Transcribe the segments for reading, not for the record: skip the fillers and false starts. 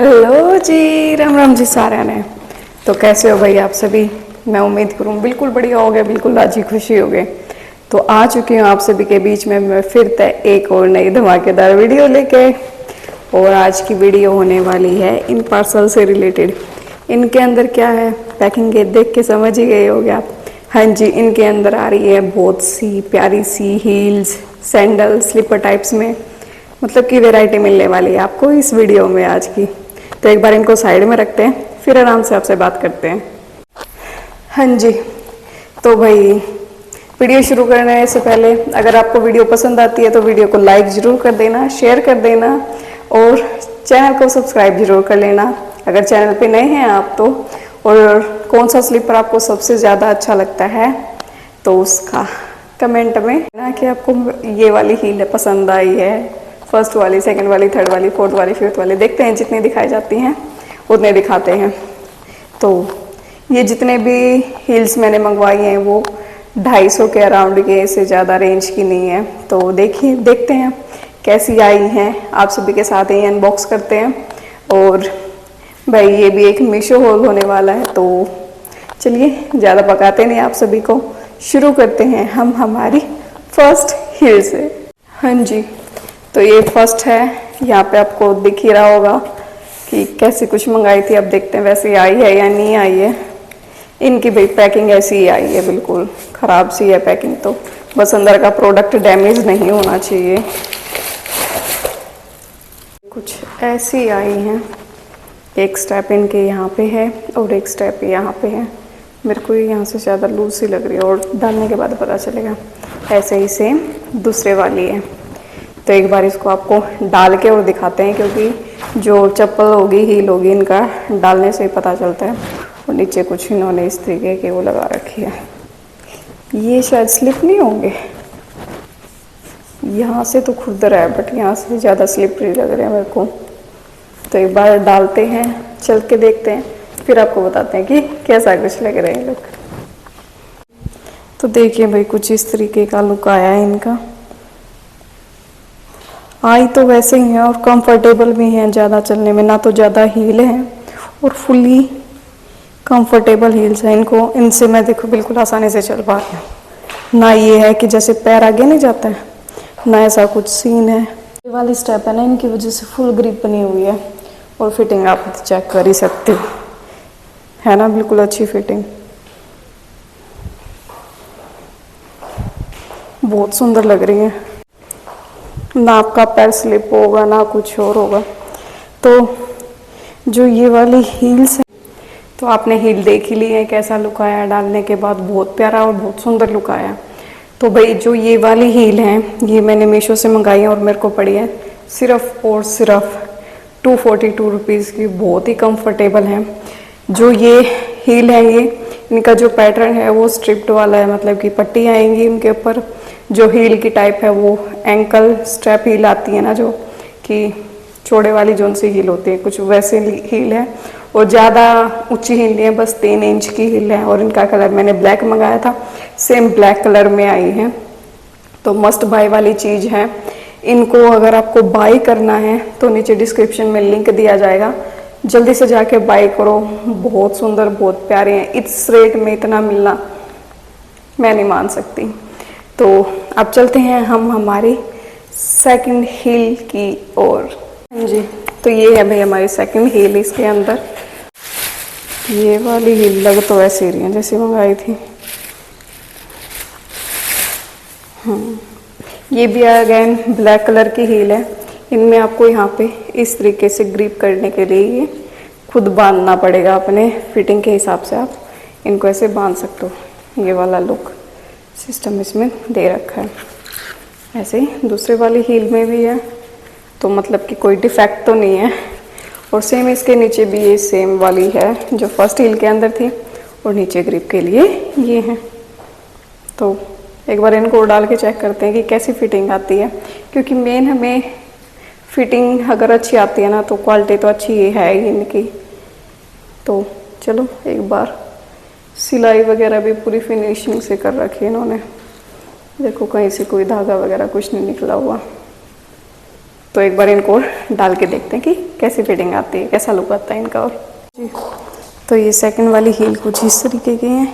Hello जी, राम राम जी सारे ने। तो कैसे हो भाई आप सभी। मैं उम्मीद करूँ बिल्कुल बढ़िया हो गए, बिल्कुल राजी खुशी हो गए। तो आ चुकी हूँ आप सभी के बीच में मैं फिर एक और नई धमाकेदार वीडियो लेके। और आज की वीडियो होने वाली है इन पार्सल से रिलेटेड। इनके अंदर क्या है, पैकिंग के देख के समझ ही गए होगे आप। हाँ जी, इनके अंदर आ रही है बहुत सी प्यारी सी हील्स, सैंडल, स्लीपर टाइप्स में, मतलब कि वैरायटी मिलने वाली है आपको इस वीडियो में आज की। तो एक बार इनको साइड में रखते हैं, फिर आराम से आपसे बात करते हैं। हाँ जी, तो भाई वीडियो शुरू करने से पहले अगर आपको वीडियो पसंद आती है तो वीडियो को लाइक ज़रूर कर देना, शेयर कर देना और चैनल को सब्सक्राइब जरूर कर लेना अगर चैनल पे नए हैं आप तो। और कौन सा स्लीपर आपको सबसे ज़्यादा अच्छा लगता है तो उसका कमेंट में ना कि आपको ये वाली हील पसंद आई है, फर्स्ट वाली, सेकंड वाली, थर्ड वाली, फोर्थ वाली, फिफ्थ वाली, देखते हैं जितनी दिखाई जाती हैं उतने दिखाते हैं। तो ये जितने भी हील्स मैंने मंगवाई हैं वो 250 के अराउंड के, से ज़्यादा रेंज की नहीं है। तो देखिए, देखते हैं कैसी आई हैं, आप सभी के साथ ही अनबॉक्स करते हैं। और भाई ये भी एक मीशो हॉल होने वाला है, तो चलिए ज़्यादा पकाते नहीं, आप सभी को शुरू करते हैं हम हमारी फर्स्ट हील से। हाँ जी, तो ये फर्स्ट है, यहाँ पे आपको दिख ही रहा होगा कि कैसे कुछ मंगाई थी। अब देखते हैं वैसे आई है या नहीं आई है। इनकी भाई पैकिंग ऐसी ही आई है, बिल्कुल ख़राब सी है पैकिंग। तो बस अंदर का प्रोडक्ट डैमेज नहीं होना चाहिए। कुछ ऐसी आई हैं, एक स्टेप इनके यहाँ पे है और एक स्टेप यहाँ पे है। मेरे को यहाँ से ज़्यादा लूज सी लग रही है और डालने के बाद पता चलेगा। ऐसे ही सेम दूसरे वाली है। तो एक बार इसको आपको डाल के और दिखाते हैं, क्योंकि जो चप्पल होगी, हील होगी, इनका डालने से ही पता चलता है। और नीचे कुछ इन्होंने इस तरीके की वो लगा रखी है। ये शायद स्लिप नहीं होंगे, यहाँ से तो खुद रहा है बट यहाँ से ज़्यादा स्लिपरी लग रहे हैं मेरे को। तो एक बार डालते हैं, चल के देखते हैं, फिर आपको बताते हैं कि कैसा कुछ लग रहे हैं लोग। तो देखिए भाई, कुछ इस तरीके का लुक आया है इनका। आई तो वैसे ही है और कंफर्टेबल भी हैं, ज़्यादा चलने में ना तो ज़्यादा हील है और फुली कंफर्टेबल हील्स हैं। इनसे मैं देखो बिल्कुल आसानी से चल पा रही हूँ। ना ये है कि जैसे पैर आगे नहीं जाता है, ना ऐसा कुछ सीन है। ये वाली स्टेप है ना, इनकी वजह से फुल ग्रिप बनी हुई है और फिटिंग आप चेक कर ही सकते हो, है ना, बिल्कुल अच्छी फिटिंग, बहुत सुंदर लग रही है। ना आपका पैर स्लिप होगा ना कुछ और होगा। तो जो ये वाली हील्स है, तो आपने हील देख ही ली है कैसा लुक आया डालने के बाद, बहुत प्यारा और बहुत सुंदर लुक आया। तो भाई जो ये वाली हील है ये मैंने मीशो से मंगाई है और मेरे को पड़ी है सिर्फ और सिर्फ 242 रुपीज़ की। बहुत ही कंफर्टेबल है। जो ये हील है, ये इनका जो पैटर्न है वो स्ट्रिप्ड वाला है, मतलब कि पट्टी आएंगी इनके ऊपर। जो हील की टाइप है वो एंकल स्ट्रैप हील आती है ना, जो कि चौड़े वाली जोन सी हील होती है, कुछ वैसे हील है। और ज़्यादा ऊंची हील नहीं है, बस 3 इंच की हील है। और इनका कलर मैंने ब्लैक मंगाया था, सेम ब्लैक कलर में आई है। तो मस्ट बाय वाली चीज़ है। इनको अगर आपको बाय करना है तो नीचे डिस्क्रिप्शन में लिंक दिया जाएगा, जल्दी से जाके बाय करो। बहुत सुंदर, बहुत प्यारे हैं। इस रेट में इतना मिलना मैं नहीं मान सकती। तो अब चलते हैं हम हमारी सेकंड हील की ओर। हाँ जी, तो ये है भाई हमारी सेकंड हील। इसके अंदर ये वाली हील लग तो ऐसे ही रही है जैसे मंगाई थी। ये भी अगेन ब्लैक कलर की हील है। इनमें आपको यहाँ पे इस तरीके से ग्रिप करने के लिए ये खुद बांधना पड़ेगा, अपने फिटिंग के हिसाब से आप इनको ऐसे बांध सकते हो। ये वाला लुक सिस्टम इसमें दे रखा है। ऐसे ही दूसरे वाली हील में भी है, तो मतलब कि कोई डिफेक्ट तो नहीं है। और सेम इसके नीचे भी ये सेम वाली है जो फर्स्ट हील के अंदर थी, और नीचे ग्रिप के लिए ये है। तो एक बार इनको डाल के चेक करते हैं कि कैसी फिटिंग आती है, क्योंकि मेन हमें फिटिंग अगर अच्छी आती है ना तो क्वालिटी तो अच्छी ही है इनकी। तो चलो एक बार, सिलाई वगैरह भी पूरी फिनिशिंग से कर रखी है इन्होंने। देखो कहीं से कोई धागा वगैरह कुछ नहीं निकला हुआ। तो एक बार इनको डाल के देखते हैं कि कैसी फिटिंग आती है, कैसा लुक आता है इनका। और जी, तो ये सेकंड वाली हील कुछ इस तरीके की है।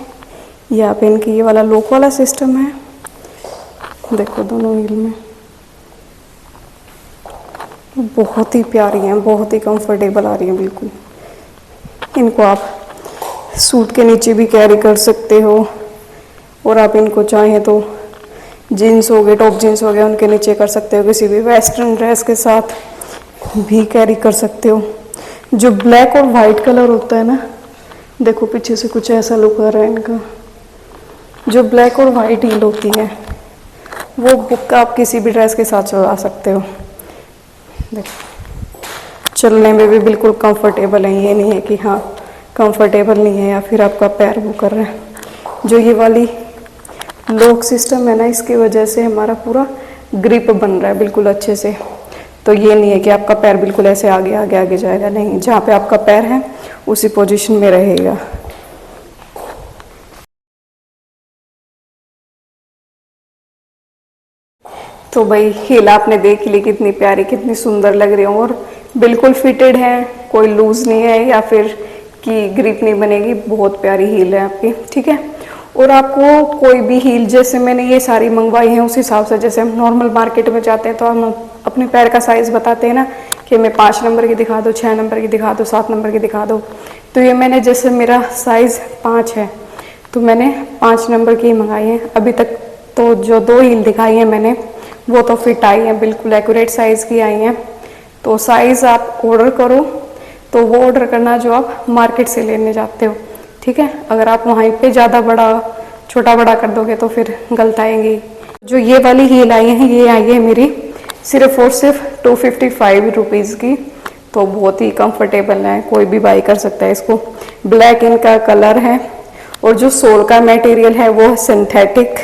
यहाँ पे इनकी ये वाला लॉक वाला सिस्टम है, देखो दोनों हील में बहुत ही प्यारी हैं, बहुत ही कंफर्टेबल आ रही हैं बिल्कुल। इनको आप सूट के नीचे भी कैरी कर सकते हो, और आप इनको चाहें तो जीन्स हो गए, टॉप जीन्स हो गए, उनके नीचे कर सकते हो, किसी भी वेस्टर्न ड्रेस के साथ भी कैरी कर सकते हो। जो ब्लैक और वाइट कलर होता है ना, देखो पीछे से कुछ ऐसा लुक आ रहा है इनका। जो ब्लैक और वाइट हील होती है वो बुक आप किसी भी ड्रेस के साथ चला सकते हो। देखो चलने में भी बिल्कुल कंफर्टेबल है, ये नहीं है कि हाँ कंफर्टेबल नहीं है या फिर आपका पैर वो कर रहा है। जो ये वाली लॉक सिस्टम है ना, इसकी वजह से हमारा पूरा ग्रिप बन रहा है बिल्कुल अच्छे से। तो ये नहीं है कि आपका पैर बिल्कुल ऐसे आगे आगे आगे जाएगा, नहीं, जहाँ पे आपका पैर है उसी पोजीशन में रहेगा। तो भाई हील आपने देख ली, कितनी प्यारी कितनी सुंदर लग रही है, और बिल्कुल फिटेड है, कोई लूज नहीं है या फिर कि ग्रिप नहीं बनेगी। बहुत प्यारी हील है आपकी, ठीक है। और आपको कोई भी हील, जैसे मैंने ये सारी मंगवाई है, उस हिसाब से जैसे हम नॉर्मल मार्केट में जाते हैं तो हम अपने पैर का साइज बताते हैं ना कि हमें 5 नंबर की दिखा दो, 6 नंबर की दिखा दो, 7 नंबर की दिखा दो। तो ये मैंने, जैसे मेरा साइज 5 है तो मैंने 5 नंबर की मंगाई है अभी तक। तो जो 2 हील दिखाई है मैंने वो तो फिट आई है, बिल्कुल एक्यूरेट साइज की आई हैं। तो साइज आप ऑर्डर करो तो वो ऑर्डर करना जो आप मार्केट से लेने जाते हो, ठीक है। अगर आप वहीं पे ज़्यादा बड़ा छोटा बड़ा कर दोगे तो फिर गलत आएंगी। जो ये वाली हील आई है, ये आई है मेरी सिर्फ और सिर्फ 255 रुपीज़ की। तो बहुत ही कंफर्टेबल है, कोई भी बाई कर सकता है इसको। ब्लैक इनका कलर है, और जो सोल का मटेरियल है वो सिंथेटिक,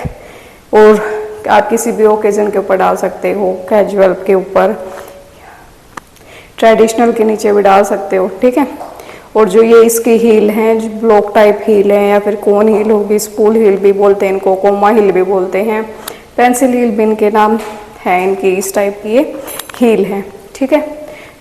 और आप किसी भी ओकेजन के ऊपर डाल सकते हो, कैजुअल के ऊपर, ट्रेडिशनल के नीचे भी डाल सकते हो, ठीक है। और जो ये इसकी हील हैं, जो ब्लॉक टाइप हील है या फिर कोन हील होगी, स्पूल हील भी बोलते हैं इनको, कोमा हील भी बोलते हैं, पेंसिल हील भी इनके नाम है इनकी, इस टाइप की ये हील है, ठीक है।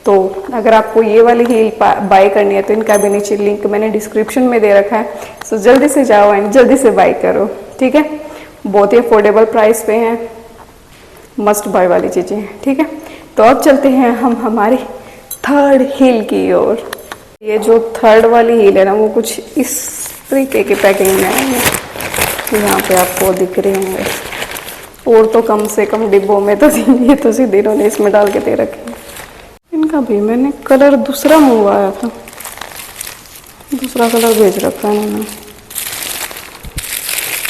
तो अगर आपको ये वाली हील बाय करनी है तो इनका भी नीचे लिंक मैंने डिस्क्रिप्शन में दे रखा है। सो जल्दी से जाओ एंड जल्दी से बाय करो, ठीक है। बहुत ही अफोर्डेबल प्राइस पे हैं, मस्ट बाय वाली चीज़ें हैं, ठीक है। तो अब चलते हैं हम हमारी थर्ड हील की ओर। ये जो थर्ड वाली हील है ना, वो कुछ इस तरीके की पैकिंग में है, यहाँ पे आपको दिख रहे होंगे, और तो कम से कम डिब्बों में तो ये तो सीधे इन्होंने इसमें डाल के दे रखे हैं। इनका भी मैंने कलर दूसरा मंगवाया था, दूसरा कलर भेज रखा है इन्होंने।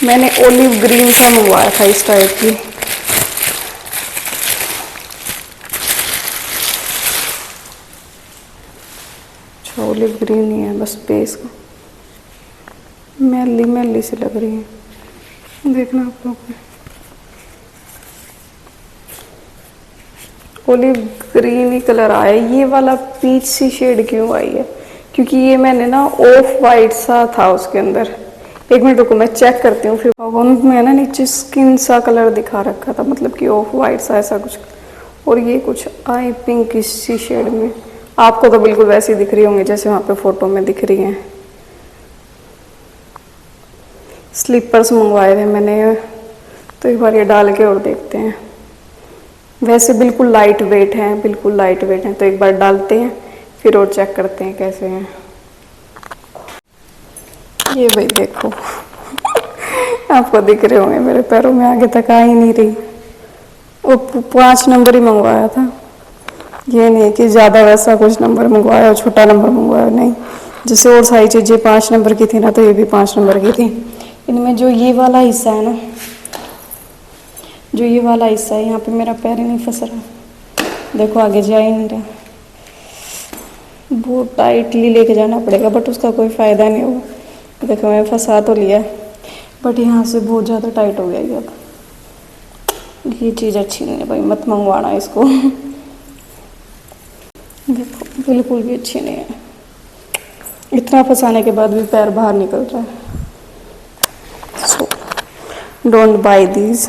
मैंने ओलिव ग्रीन सा मंगवाया था इस टाइप की। ओलिव ग्रीन ही है बस, बेस का मैली मैली सी लग रही है, देखना आप लोग। ओलिव ग्रीन ही कलर आया। ये वाला पीच सी शेड क्यों आई है, क्योंकि ये मैंने ना ऑफ वाइट सा था उसके अंदर। एक मिनट रुको, मैं चेक करती हूँ। फिर में ना नीचे स्किन सा कलर दिखा रखा था, मतलब कि ऑफ वाइट सा ऐसा कुछ, और ये कुछ आई पिंक सी शेड में। आपको तो बिल्कुल वैसी दिख रही होंगी जैसे वहाँ पे फोटो में दिख रही हैं। स्लीपर्स मंगवाए थे मैंने, तो एक बार ये डाल के और देखते हैं। वैसे बिल्कुल लाइट वेट हैं, बिल्कुल लाइट वेट हैं, तो एक बार डालते हैं फिर और चेक करते हैं कैसे हैं। ये भाई देखो आपको दिख रहे होंगे, मेरे पैरों में आगे तक आ ही नहीं रही। वो 5 नंबर ही मंगवाया था, ये नहीं कि ज़्यादा वैसा कुछ नंबर मंगवाया और छोटा नंबर मंगवाया, नहीं। जैसे और सारी चीज़ें 5 नंबर की थी ना, तो ये भी 5 नंबर की थी। इनमें जो ये वाला हिस्सा है ना, जो ये वाला हिस्सा है, यहाँ पे मेरा पैर ही नहीं फंस रहा, देखो आगे जा ही नहीं रहा। बहुत टाइटली लेके जाना पड़ेगा, बट उसका कोई फ़ायदा नहीं होगा। देखो मैं फंसा तो लिया, बट यहाँ से बहुत ज़्यादा टाइट हो गया ये। अब ये चीज़ अच्छी नहीं है भाई, मत मंगवाना इसको। देखो बिल्कुल भी अच्छी नहीं है, इतना फंसाने के बाद भी पैर बाहर निकल रहा है। So don't buy these.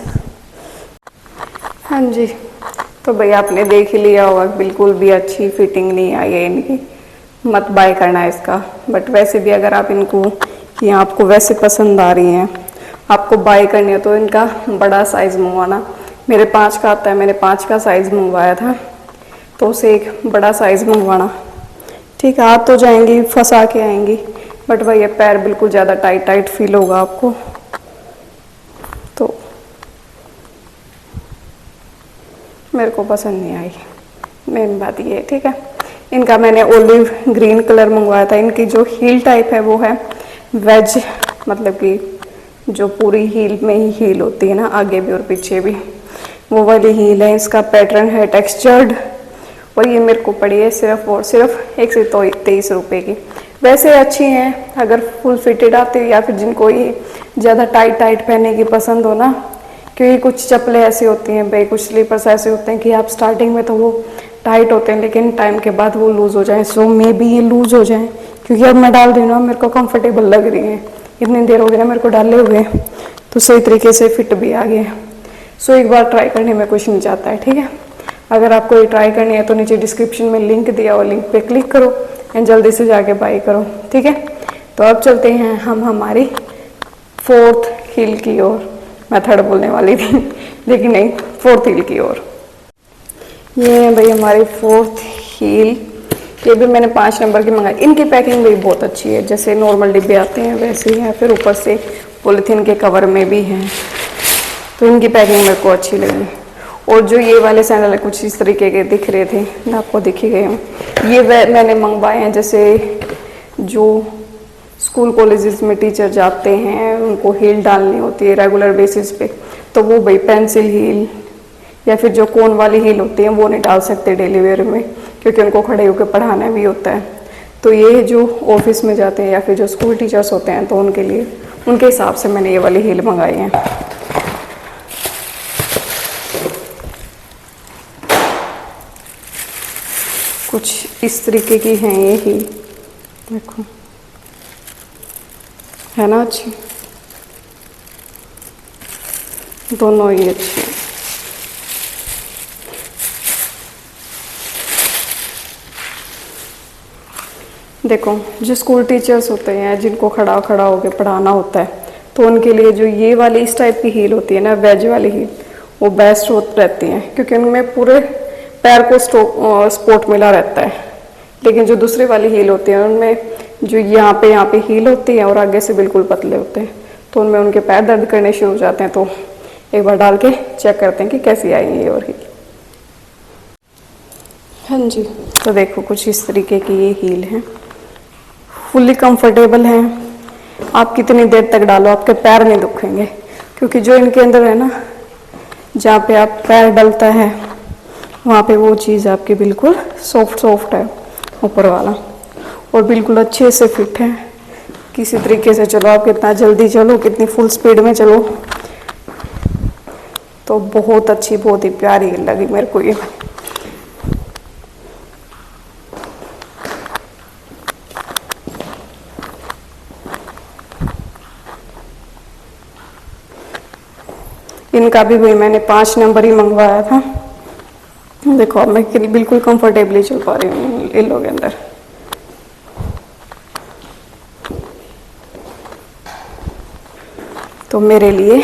हाँ जी, तो भाई आपने देख ही लिया होगा, बिल्कुल भी अच्छी फिटिंग नहीं आई है इनकी, मत बाय करना इसका। बट वैसे भी अगर आप इनको, ये आपको वैसे पसंद आ रही हैं, आपको बाय करनी है, तो इनका बड़ा साइज़ मंगवाना। मेरे 5 का आता है, मैंने 5 का साइज़ मंगवाया था, तो उसे एक बड़ा साइज़ मंगवाना। ठीक है, आप तो जाएंगी फंसा के आएंगी, बट भाई ये पैर बिल्कुल ज़्यादा टाइट टाइट फील होगा आपको, तो मेरे को पसंद नहीं आई, मेन बात ये है। ठीक है, इनका मैंने ओलिव ग्रीन कलर मंगवाया था। इनकी जो हील टाइप है वो है वेज, मतलब कि जो पूरी हील में ही हील होती है ना, आगे भी और पीछे भी, वो वाली हील है। इसका पैटर्न है टेक्सचर्ड, और ये मेरे को पड़ी है सिर्फ और सिर्फ 123 रुपये की। वैसे अच्छी हैं, अगर फुल फिटेड आती है, या फिर जिनको ये ज़्यादा टाइट टाइट पहनने की पसंद हो ना, क्योंकि कुछ चप्पलें ऐसी होती हैं भाई, कुछ स्लीपर्स ऐसे होते हैं कि आप स्टार्टिंग में तो वो टाइट होते हैं, लेकिन टाइम के बाद वो लूज़ हो जाए। सो मे बी ये लूज़ हो जाए, क्योंकि अब मैं डाल रही हूँ ना, मेरे को कंफर्टेबल लग रही है। इतनी देर हो गई ना मेरे को डाले हुए, तो सही तरीके से फिट भी आ गया। सो एक बार ट्राई करने में कुछ नहीं जाता है। ठीक है, अगर आपको ये ट्राई करनी है तो नीचे डिस्क्रिप्शन में लिंक दिया हुआ, लिंक पे क्लिक करो एंड जल्दी से जाके बाई करो। ठीक है, तो अब चलते हैं हम हमारी 4th हील की ओर। मैं 3rd बोलने वाली थी, लेकिन नहीं, 4th हील की ओर। ये है भाई हमारी 4th हील। ये भी मैंने 5 नंबर की मंगाई। इनकी पैकिंग भी बहुत अच्छी है, जैसे नॉर्मल डिब्बे आते हैं वैसे ही है, फिर ऊपर से पॉलीथीन के कवर में भी हैं, तो इनकी पैकिंग मेरे को अच्छी लगी। और जो ये वाले सैंडल है, कुछ इस तरीके के दिख रहे थे, मैं आपको दिख ही गए हूँ। ये मैंने मंगवाए हैं, जैसे जो स्कूल कॉलेजेस में टीचर जाते हैं, उनको हील डालनी होती है रेगुलर बेसिस पे, तो वो भाई पेंसिल हील या फिर जो कोन वाली हील होती है वो नहीं डाल सकते डेली वेयर में, क्योंकि उनको खड़े होकर पढ़ाना भी होता है। तो ये जो ऑफिस में जाते हैं या फिर जो स्कूल टीचर्स होते हैं, तो उनके लिए, उनके हिसाब से मैंने ये वाली हील मंगाई है। कुछ इस तरीके की हैं ये हील, देखो है ना अच्छी, दोनों ही अच्छी हैं। देखो, जो स्कूल टीचर्स होते हैं, जिनको खड़ा खड़ा होकर पढ़ाना होता है, तो उनके लिए जो ये वाली इस टाइप की हील होती है ना, वेज वाली हील, वो बेस्ट रहती हैं, क्योंकि उनमें पूरे पैर को सपोर्ट मिला रहता है। लेकिन जो दूसरी वाली हील होती है, उनमें जो यहाँ पे हील होती है और आगे से बिल्कुल पतले होते हैं, तो उनमें उनके पैर दर्द करने शुरू हो जाते हैं। तो एक बार डाल के चेक करते हैं कि कैसी आई ये और हील। हाँ जी, तो देखो कुछ इस तरीके की ये हील है, फुल्ली कंफर्टेबल है। आप कितनी देर तक डालो, आपके पैर नहीं दुखेंगे, क्योंकि जो इनके अंदर है ना, जहाँ पे आप पैर डलता है, वहाँ पे वो चीज़ आपकी बिल्कुल सॉफ्ट है ऊपर वाला, और बिल्कुल अच्छे से फिट है। किसी तरीके से चलो, आप कितना जल्दी चलो, कितनी फुल स्पीड में चलो, तो बहुत अच्छी, बहुत ही प्यारी लगी मेरे को ये। इनका भी भाई मैंने 5 नंबर ही मंगवाया था। देखो अब मैं बिल्कुल कंफर्टेबली चल पा रही हूँ इन लोगों के अंदर। तो मेरे लिए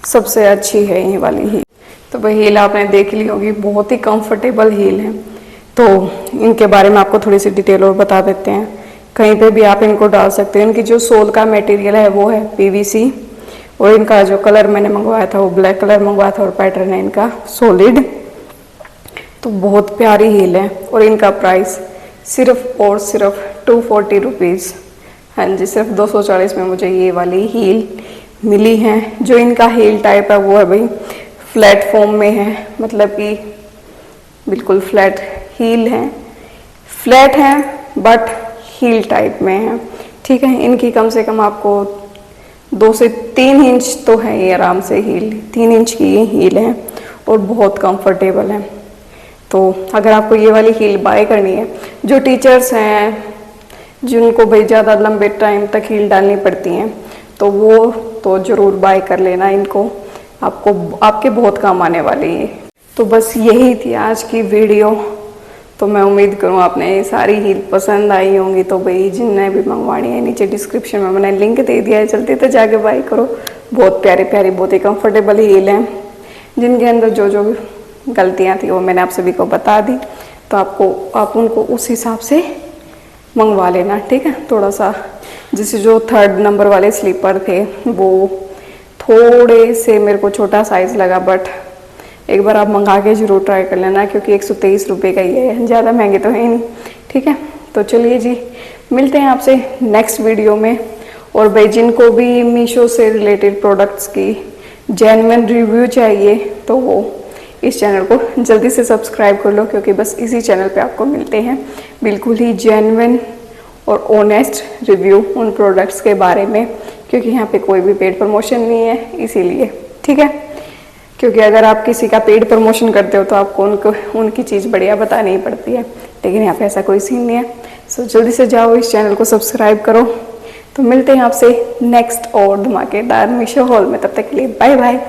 सबसे अच्छी है ये वाली हील। तो भाई हील आपने देख ली होगी, बहुत ही कंफर्टेबल हील है। तो इनके बारे में आपको थोड़ी सी डिटेल और बता देते हैं, कहीं पे भी आप इनको डाल सकते हैं। इनकी जो सोल का मटेरियल है वो है पीवीसी, और इनका जो कलर मैंने मंगवाया था वो ब्लैक कलर मंगवाया था, और पैटर्न है इनका सॉलिड। तो बहुत प्यारी हील है, और इनका प्राइस सिर्फ और सिर्फ 240 रुपीज़। हाँ जी, सिर्फ 240 में मुझे ये वाली हील मिली है। जो इनका हील टाइप है वो है भाई फ्लैट फॉर्म में है, मतलब कि बिल्कुल फ्लैट हील है, फ्लैट है बट हील टाइप में है। ठीक है, इनकी कम से कम आपको 2 से 3 इंच तो है ये आराम से हील, 3 इंच की ये हील है, और बहुत कंफर्टेबल है। तो अगर आपको ये वाली हील बाय करनी है, जो टीचर्स हैं जिनको भाई ज़्यादा लंबे टाइम तक हील डालनी पड़ती हैं, तो वो तो ज़रूर बाय कर लेना इनको, आपको आपके बहुत काम आने वाली है। तो बस यही थी आज की वीडियो। तो मैं उम्मीद करूँ आपने ये सारी हील पसंद आई होंगी। तो भाई जिनने भी मंगवानी है नीचे डिस्क्रिप्शन में मैंने लिंक दे दिया है, जल्दी तो जाके बाई करो। बहुत प्यारी प्यारी बहुत ही कंफर्टेबल हील हैं, जिनके अंदर जो जो गलतियाँ थी वो मैंने आप सभी को बता दी। तो आप उनको उस हिसाब से मंगवा लेना, ठीक है। थोड़ा सा जैसे जो 3rd नंबर वाले स्लीपर थे वो थोड़े से मेरे को छोटा साइज़ लगा, बट एक बार आप मंगा के ज़रूर ट्राई कर लेना, क्योंकि 123 रुपये का ही है, ज़्यादा महंगे तो है ही नहीं, ठीक है। तो चलिए जी, मिलते हैं आपसे नेक्स्ट वीडियो में। और भाई जिनको भी मीशो से रिलेटेड प्रोडक्ट्स की जेन्युइन रिव्यू चाहिए तो वो इस चैनल को जल्दी से सब्सक्राइब कर लो, क्योंकि बस इसी चैनल पे आपको मिलते हैं बिल्कुल ही जेन्युइन और ऑनेस्ट रिव्यू उन प्रोडक्ट्स के बारे में, क्योंकि यहाँ पे कोई भी पेड प्रमोशन नहीं है, इसीलिए, ठीक है। क्योंकि अगर आप किसी का पेड प्रमोशन करते हो तो आपको उनकी चीज़ बढ़िया बतानी ही पड़ती है, लेकिन यहाँ पे ऐसा कोई सीन नहीं है। सो जल्दी से जाओ इस चैनल को सब्सक्राइब करो। तो मिलते हैं आपसे नेक्स्ट और धमाकेदार मीशो हॉल में, तब तक के लिए बाय बाय।